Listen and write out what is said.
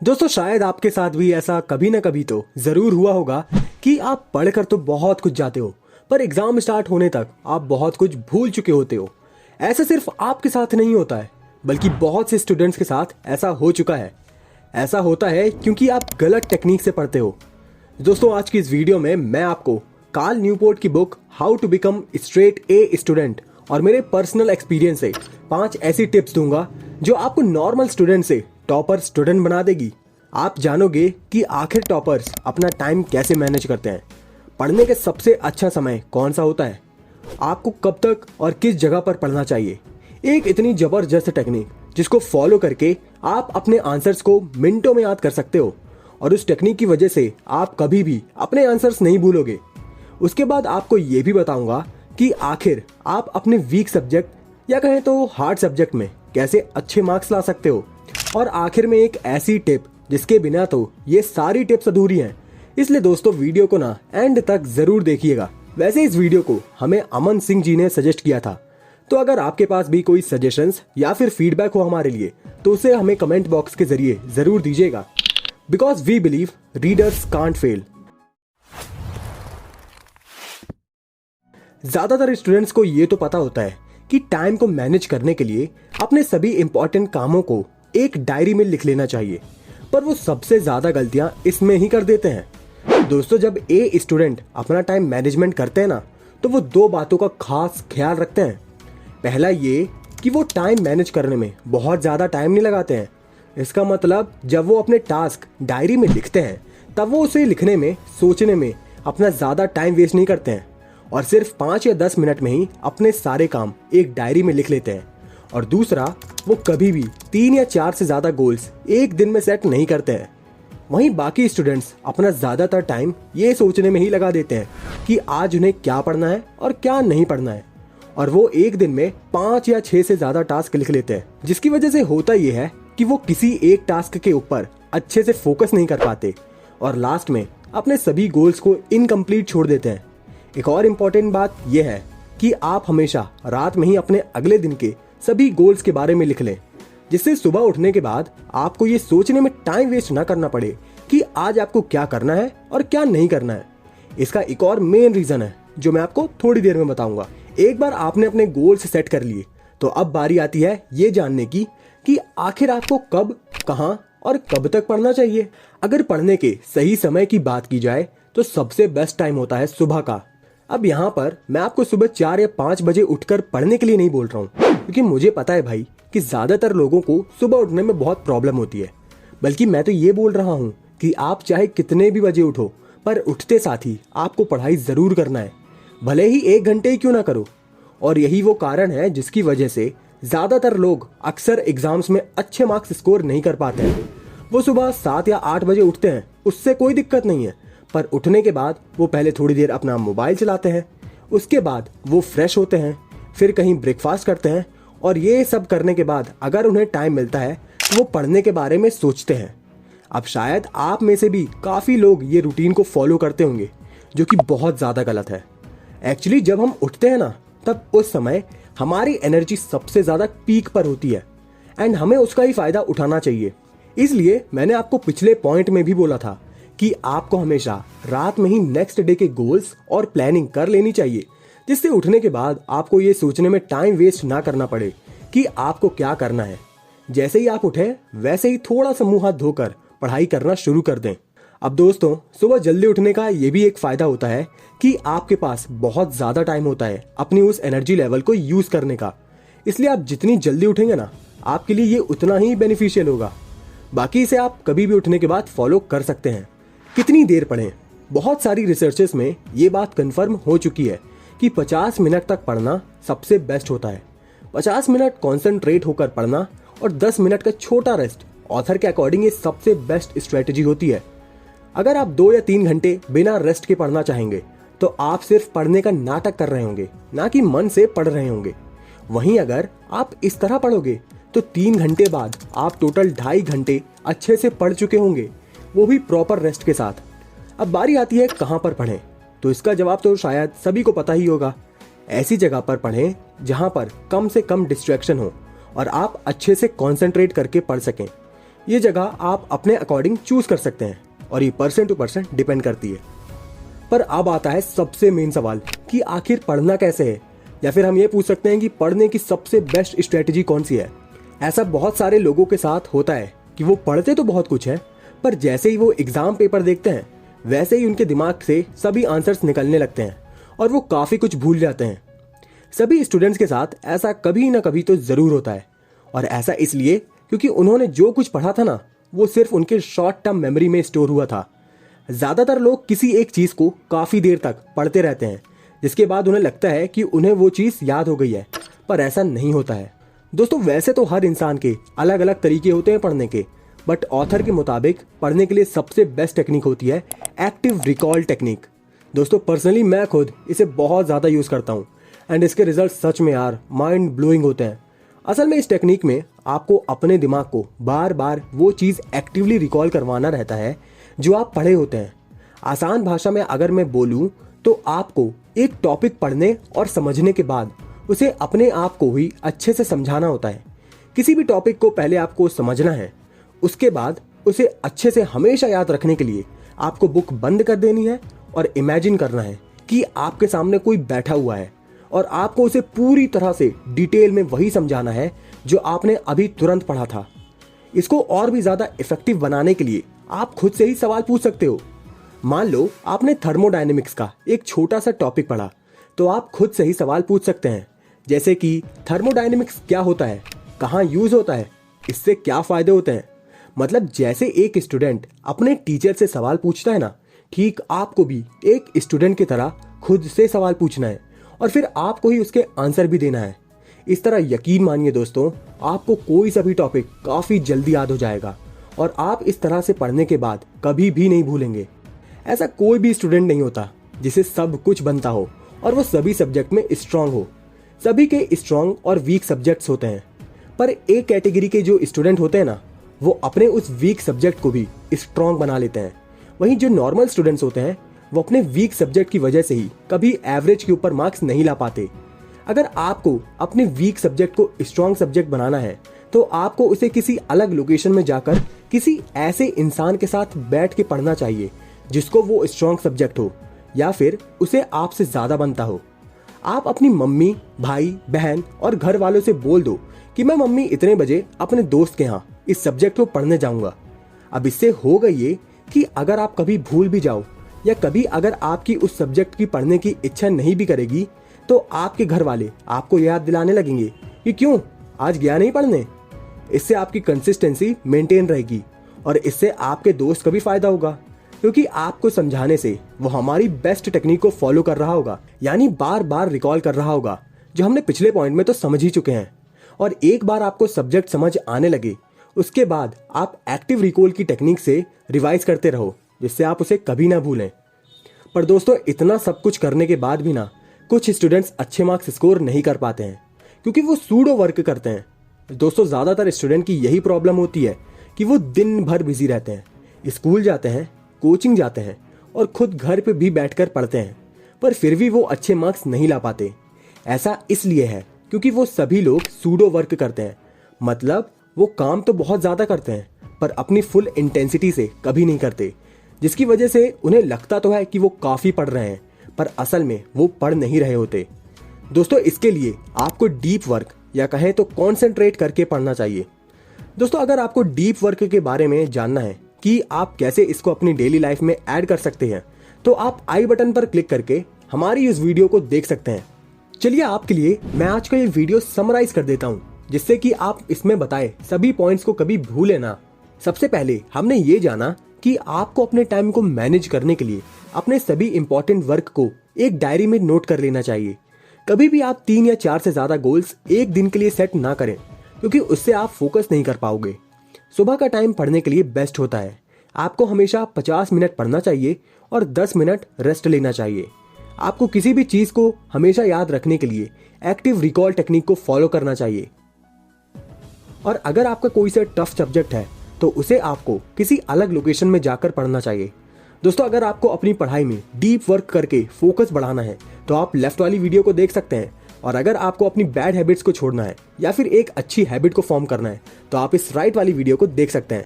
दोस्तों शायद आपके साथ भी ऐसा कभी ना कभी तो जरूर हुआ होगा कि आप पढ़कर तो बहुत कुछ जाते हो, पर एग्जाम स्टार्ट होने तक आप बहुत कुछ भूल चुके होते हो। ऐसा सिर्फ आपके साथ नहीं होता है, बल्कि बहुत से स्टूडेंट्स के साथ ऐसा हो चुका है। ऐसा होता है क्योंकि आप गलत टेक्निक से पढ़ते हो। दोस्तों आज की इस वीडियो में मैं आपको कार्ल न्यूपोर्ट की book how to become straight A student और मेरे पर्सनल एक्सपीरियंस से 5 ऐसी टिप्स दूंगा जो आपको नॉर्मल स्टूडेंट से टॉपर स्टूडेंट बना देगी। आप जानोगे कि आखिर टॉपर्स अपना टाइम कैसे मैनेज करते हैं, पढ़ने के सबसे अच्छा समय कौन सा होता है, आपको कब तक और किस जगह पर पढ़ना चाहिए। एक इतनी जबरदस्त टेक्निक जिसको फॉलो करके आप अपने आंसर्स को मिनटों में याद कर सकते हो और उस टेक्निक की वजह से आप कभी भी अपने आंसर्स नहीं भूलोगे। उसके बाद आपको ये भी बताऊंगा कि आखिर आप अपने वीक सब्जेक्ट या कहें तो हार्ड सब्जेक्ट में कैसे अच्छे मार्क्स ला सकते हो। और आखिर में एक ऐसी टिप जिसके बिना तो ये सारी टिप्स अधूरी हैं। इसलिए दोस्तों वीडियो को ना एंड तक जरूर देखिएगा। वैसे इस वीडियो को हमें अमन सिंह जी ने सजेस्ट किया था, तो अगर आपके पास भी कोई सजेशंस या फिर फीडबैक हो हमारे लिए तो उसे हमें कमेंट बॉक्स के जरिए जरूर दीजिएगा। Because we believe readers can't fail. ज्यादातर स्टूडेंट्स को ये तो पता होता है कि टाइम को मैनेज करने के लिए अपने सभी इंपॉर्टेंट कामों को एक डायरी में लिख लेना चाहिए, पर वो सबसे ज्यादा गलतियां इसमें ही कर देते हैं। दोस्तों जब ए स्टूडेंट अपना टाइम मैनेजमेंट करते हैं ना, तो वो 2 बातों का खास ख्याल रखते हैं। पहला ये कि वो टाइम मैनेज करने में बहुत ज्यादा टाइम नहीं लगाते हैं। इसका मतलब जब वो अपने टास्क डायरी में लिखते हैं तब वो उसे लिखने में सोचने में अपना ज्यादा टाइम वेस्ट नहीं करते हैं और सिर्फ 5 या 10 मिनट में ही अपने सारे काम एक डायरी में लिख लेते हैं। और दूसरा, वो कभी भी 3 या 4 से ज्यादा गोल्स एक दिन में सेट नहीं करते हैं। वहीं बाकी स्टूडेंट्स अपना ज्यादातर टाइम ये सोचने में ही लगा देते हैं कि आज उन्हें क्या पढ़ना है और क्या नहीं पढ़ना है, और वो एक दिन में 5 या 6 से ज्यादा टास्क लिख लेते हैं, जिसकी वजह से होता यह है कि वो किसी एक टास्क के ऊपर अच्छे से फोकस नहीं कर पाते और लास्ट में अपने सभी गोल्स को इनकम्प्लीट छोड़ देते हैं। एक और इम्पोर्टेंट बात यह है कि आप हमेशा रात में ही अपने अगले दिन के सभी गोल्स के बारे में लिख लें, जिससे सुबह उठने के बाद आपको ये सोचने में टाइम वेस्ट ना करना पड़े कि आज आपको क्या करना है और क्या नहीं करना है। इसका एक और मेन रीजन है जो मैं आपको थोड़ी देर में बताऊंगा। एक बार आपने अपने गोल्स सेट कर लिए तो अब बारी आती है ये जानने की कि आखिर आपको कब, कहां और कब तक पढ़ना चाहिए। अगर पढ़ने के सही समय की बात की जाए तो सबसे बेस्ट टाइम होता है सुबह का। अब यहाँ पर मैं आपको सुबह 4 या 5 बजे उठकर पढ़ने के लिए नहीं बोल रहा हूँ, क्योंकि मुझे पता है भाई कि ज्यादातर लोगों को सुबह उठने में बहुत प्रॉब्लम होती है। बल्कि मैं तो ये बोल रहा हूँ कि आप चाहे कितने भी बजे उठो, पर उठते साथ ही आपको पढ़ाई जरूर करना है, भले ही 1 घंटे ही क्यों ना करो। और यही वो कारण है जिसकी वजह से ज्यादातर लोग अक्सर एग्जाम्स में अच्छे मार्क्स स्कोर नहीं कर पाते हैं। वो सुबह 7 या 8 बजे उठते हैं, उससे कोई दिक्कत नहीं है, पर उठने के बाद वो पहले थोड़ी देर अपना मोबाइल चलाते हैं, उसके बाद वो फ्रेश होते हैं, फिर कहीं ब्रेकफास्ट करते हैं और ये सब करने के बाद अगर उन्हें टाइम मिलता है तो वो पढ़ने के बारे में सोचते हैं। अब शायद आप में से भी काफ़ी लोग ये रूटीन को फॉलो करते होंगे, जो कि बहुत ज़्यादा गलत है। एक्चुअली जब हम उठते हैं ना, तब उस समय हमारी एनर्जी सबसे ज़्यादा पीक पर होती है एंड हमें उसका ही फ़ायदा उठाना चाहिए। इसलिए मैंने आपको पिछले पॉइंट में भी बोला था कि आपको हमेशा रात में ही नेक्स्ट डे के गोल्स और प्लानिंग कर लेनी चाहिए, जिससे उठने के बाद आपको ये सोचने में टाइम वेस्ट ना करना पड़े कि आपको क्या करना है। जैसे ही आप उठे वैसे ही थोड़ा सा मुंह हाथ धोकर पढ़ाई करना शुरू कर दें। अब दोस्तों सुबह जल्दी उठने का ये भी एक फायदा होता है कि आपके पास बहुत ज्यादा टाइम होता है अपनी उस एनर्जी लेवल को यूज करने का। इसलिए आप जितनी जल्दी उठेंगे ना, आपके लिए ये उतना ही बेनिफिशियल होगा। बाकी इसे आप कभी भी उठने के बाद फॉलो कर सकते हैं। कितनी देर पढ़ें? बहुत सारी रिसर्चेस में ये बात कंफर्म हो चुकी है कि 50 मिनट तक पढ़ना सबसे बेस्ट होता है। 50 मिनट कॉन्सेंट्रेट होकर पढ़ना और 10 मिनट का छोटा रेस्ट ऑथर के अकॉर्डिंग ये सबसे बेस्ट स्ट्रेटजी होती है। अगर आप 2 या 3 घंटे बिना रेस्ट के पढ़ना चाहेंगे तो आप सिर्फ पढ़ने का नाटक कर रहे होंगे, ना कि मन से पढ़ रहे होंगे। वहीं अगर आप इस तरह पढ़ोगे तो 3 घंटे बाद आप टोटल 2.5 घंटे अच्छे से पढ़ चुके होंगे, वो भी प्रॉपर रेस्ट के साथ। अब बारी आती है कहाँ पर पढ़ें, तो इसका जवाब तो शायद सभी को पता ही होगा। ऐसी जगह पर पढ़ें जहाँ पर कम से कम डिस्ट्रैक्शन हो और आप अच्छे से कंसंट्रेट करके पढ़ सकें। ये जगह आप अपने अकॉर्डिंग चूज कर सकते हैं और ये पर्सन टू पर्सन डिपेंड करती है। पर अब आता है सबसे मेन सवाल कि आखिर पढ़ना कैसे है, या फिर हम ये पूछ सकते हैं कि पढ़ने की सबसे बेस्ट स्ट्रेटजी कौन सी है। ऐसा बहुत सारे लोगों के साथ होता है कि वो पढ़ते तो बहुत कुछ है, पर जैसे ही वो एग्जाम पेपर देखते हैं वैसे ही उनके दिमाग से सभी आंसर्स निकलने लगते हैं और वो काफी कुछ भूल जाते हैं। सभी स्टूडेंट्स के साथ ऐसा कभी ना कभी तो जरूर होता है, और ऐसा इसलिए क्योंकि उन्होंने जो कुछ पढ़ा था ना वो सिर्फ उनके शॉर्ट टर्म मेमोरी में स्टोर हुआ था। ज्यादातर लोग किसी एक चीज को काफी देर तक पढ़ते रहते हैं, जिसके बाद उन्हें लगता है कि उन्हें वो चीज याद हो गई है, पर ऐसा नहीं होता है। दोस्तों, वैसे तो हर इंसान के अलग अलग तरीके होते हैं पढ़ने के, बट ऑथर के मुताबिक पढ़ने के लिए सबसे बेस्ट टेक्निक होती है एक्टिव रिकॉल टेक्निक। दोस्तों, पर्सनली मैं खुद इसे बहुत ज़्यादा यूज़ करता हूँ एंड इसके रिजल्ट सच में यार माइंड ब्लोइंग होते हैं। असल में इस टेक्निक में आपको अपने दिमाग को बार बार वो चीज़ एक्टिवली रिकॉल करवाना रहता है जो आप पढ़े होते हैं। आसान भाषा में अगर मैं बोलूँ तो आपको एक टॉपिक पढ़ने और समझने के बाद उसे अपने आप को ही अच्छे से समझाना होता है। किसी भी टॉपिक को पहले आपको समझना है, उसके बाद उसे अच्छे से हमेशा याद रखने के लिए आपको बुक बंद कर देनी है और इमेजिन करना है कि आपके सामने कोई बैठा हुआ है और आपको उसे पूरी तरह से डिटेल में वही समझाना है जो आपने अभी तुरंत पढ़ा था। इसको और भी ज़्यादा इफेक्टिव बनाने के लिए आप खुद से ही सवाल पूछ सकते हो। मान लो आपने थर्मोडायनेमिक्स का एक छोटा सा टॉपिक पढ़ा, तो आप खुद से ही सवाल पूछ सकते हैं, जैसे कि थर्मोडायनेमिक्स क्या होता है, कहाँ यूज होता है, इससे क्या फायदे होते हैं। मतलब जैसे एक स्टूडेंट अपने टीचर से सवाल पूछता है ना, ठीक आपको भी एक स्टूडेंट की तरह खुद से सवाल पूछना है और फिर आपको ही उसके आंसर भी देना है। इस तरह यकीन मानिए दोस्तों, आपको कोई सा भी टॉपिक काफ़ी जल्दी याद हो जाएगा और आप इस तरह से पढ़ने के बाद कभी भी नहीं भूलेंगे। ऐसा कोई भी स्टूडेंट नहीं होता जिसे सब कुछ बनता हो और वो सभी सब्जेक्ट में स्ट्रांग हो। सभी के स्ट्रांग और वीक सब्जेक्ट्स होते हैं, पर एक कैटेगरी के जो स्टूडेंट होते हैं ना, वो अपने उस वीक सब्जेक्ट को भी स्ट्रांग बना लेते हैं। वहीं जो नॉर्मल स्टूडेंट्स होते हैं वो अपने वीक सब्जेक्ट की वजह से ही कभी एवरेज के ऊपर मार्क्स नहीं ला पाते। अगर आपको अपने वीक सब्जेक्ट को स्ट्रांग सब्जेक्ट बनाना है तो आपको उसे किसी अलग लोकेशन में जाकर किसी ऐसे इंसान के साथ बैठ के पढ़ना चाहिए जिसको वो स्ट्रांग सब्जेक्ट हो या फिर उसे आपसे ज़्यादा बनता हो। आप अपनी मम्मी, भाई, बहन और घर वालों से बोल दो कि मैं मम्मी इतने बजे अपने दोस्त के यहाँ इस सब्जेक्ट को पढ़ने जाऊंगा। अब इससे होगा ये कि अगर आप कभी भूल भी जाओ या कभी अगर आपकी उस सब्जेक्ट की पढ़ने की इच्छा नहीं भी करेगी तो आपके घर वाले आपको याद दिलाने लगेंगे कि क्यों आज गया नहीं पढ़ने। इससे आपकी कंसिस्टेंसी मेंटेन रहेगी और इससे आपके दोस्त का भी फायदा होगा, क्योंकि आपको समझाने से वो हमारी बेस्ट टेक्निक को फॉलो कर रहा होगा, यानी बार बार रिकॉल कर रहा होगा, जो हमने पिछले पॉइंट में तो समझ ही चुके हैं। और एक बार आपको सब्जेक्ट समझ आने लगे उसके बाद आप एक्टिव रिकॉल की टेक्निक से रिवाइज करते रहो, जिससे आप उसे कभी ना भूलें। पर दोस्तों, इतना सब कुछ करने के बाद भी ना कुछ स्टूडेंट्स अच्छे मार्क्स स्कोर नहीं कर पाते हैं क्योंकि वो सूडो वर्क करते हैं। दोस्तों, ज़्यादातर स्टूडेंट की यही प्रॉब्लम होती है कि वो दिन भर बिजी रहते हैं, स्कूल जाते हैं, कोचिंग जाते हैं और खुद घर पे भी बैठकर पढ़ते हैं, पर फिर भी वो अच्छे मार्क्स नहीं ला पाते। ऐसा इसलिए है क्योंकि वो सभी लोग सूडो वर्क करते हैं, मतलब वो काम तो बहुत ज़्यादा करते हैं पर अपनी फुल इंटेंसिटी से कभी नहीं करते, जिसकी वजह से उन्हें लगता तो है कि वो काफ़ी पढ़ रहे हैं पर असल में वो पढ़ नहीं रहे होते। दोस्तों, इसके लिए आपको डीप वर्क या कहें तो कॉन्सेंट्रेट करके पढ़ना चाहिए। दोस्तों, अगर आपको डीप वर्क के बारे में जानना है कि आप कैसे इसको अपनी डेली लाइफ में ऐड कर सकते हैं तो आप आई बटन पर क्लिक करके हमारी इस वीडियो को देख सकते हैं। चलिए आपके लिए मैं आज का ये वीडियो समराइज कर देता हूँ, जिससे कि आप इसमें बताए सभी पॉइंट्स को कभी भूले ना। सबसे पहले हमने ये जाना कि आपको अपने टाइम को मैनेज करने के लिए अपने सभी इंपॉर्टेंट वर्क को एक डायरी में नोट कर लेना चाहिए। कभी भी आप 3 या 4 से ज़्यादा गोल्स एक दिन के लिए सेट ना करें, क्योंकि उससे आप फोकस नहीं कर पाओगे। सुबह का टाइम पढ़ने के लिए बेस्ट होता है। आपको हमेशा 50 मिनट पढ़ना चाहिए और 10 मिनट रेस्ट लेना चाहिए। आपको किसी भी चीज़ को हमेशा याद रखने के लिए एक्टिव रिकॉल टेक्निक को फॉलो करना चाहिए। और अगर आपका कोई सा टफ सब्जेक्ट है तो उसे आपको किसी अलग लोकेशन में जाकर पढ़ना चाहिए। दोस्तों, अगर आपको अपनी पढ़ाई में डीप वर्क करके फोकस बढ़ाना है तो आप लेफ्ट वाली वीडियो को देख सकते हैं, और अगर आपको अपनी बैड हैबिट्स को छोड़ना है या फिर एक अच्छी हैबिट को फॉर्म करना है तो आप इस राइट वाली वीडियो को देख सकते हैं।